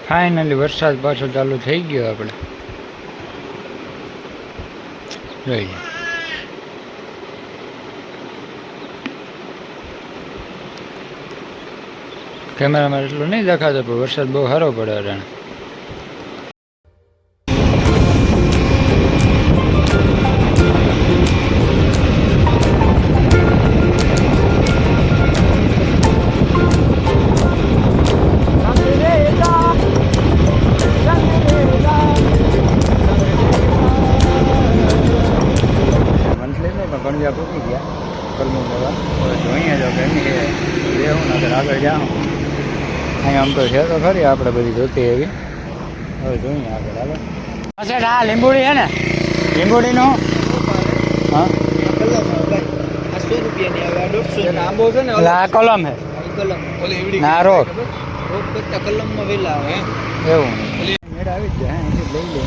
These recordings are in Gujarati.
ફાઇનલી વરસાદ પાછો ચાલુ થઈ ગયો. આપણે જોઈએ કેમેરામાં એટલું નહીં દેખાતો પણ વરસાદ બહુ સારો પડે અટાણે. ગણજા પૂકી ગયા કલમું લેવા. હવે જોઈએ જો કે એની લેવું નગર આગળ જાઉં. અહીંયા આમ તો છે તો ખરી આપણે બધી જોતી એવી. હવે જોઈએ આગળ હાલો. અચ્છા આ લીંબુડી છે ને લીંબુડીનું હા 100 રૂપિયાની આવે 150 આંબો છે ને આ કલમ છે કલમ ઓલી એવડી ના રોક કરતા કલમમાં વેલા આવે એવું મેળ આવી જ જાય. હા લઈ લે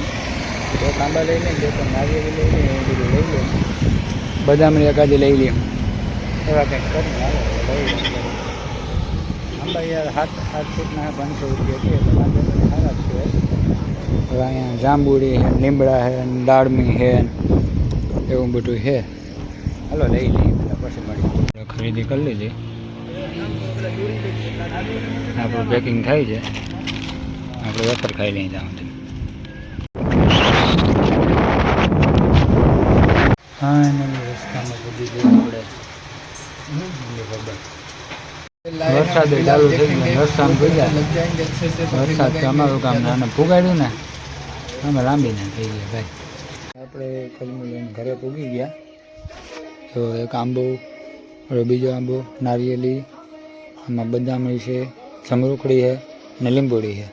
બે તાંબા લઈ લે બે તો નારિયેળ લઈ લે એવું બધું લઈ લે. બદામની એકાદી લઈ લે એવા કંઈક કરીને આંબા યાર 7 ફૂટના 500 રૂપિયા છે એટલે સારા જ છે. હવે અહીંયા જાંબુડી છે લીમડા છે દાળમી છે એવું બધું છે. હાલો લઈ લઈએ પછી મળી ખરીદી કરી લીધી. આપણું પેકિંગ થાય છે. આપણે વેફર ખાઈ લઈ જાઉં છું. હા રસ્તામાં બધી આપણે વરસાદ ચાલુ થઈ ગયો. રસ્તામાં ભૂગ્યા વરસાદ અમારું કામ નાને ફુગાડ્યું ને અમે લાંબીને થઈ ગયા ભાઈ. આપણે કલમું લઈને ઘરે પૂગી ગયા. તો એક આંબો બીજો આંબો નારિયેલી આમાં બદામી છે સમરૂખડી છે ને લીંબોડી છે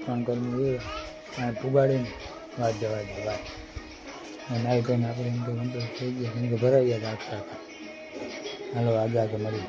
3 કલમું એ ફુગાડીને વાત જવા દે વાત. નાઈ ધોઈને આપણે એમ તો કમ્પ્લીટ થઈ ગયા કેમ કે ભરાઈ ગયા હતા આખા. હાલો આગળ મળી.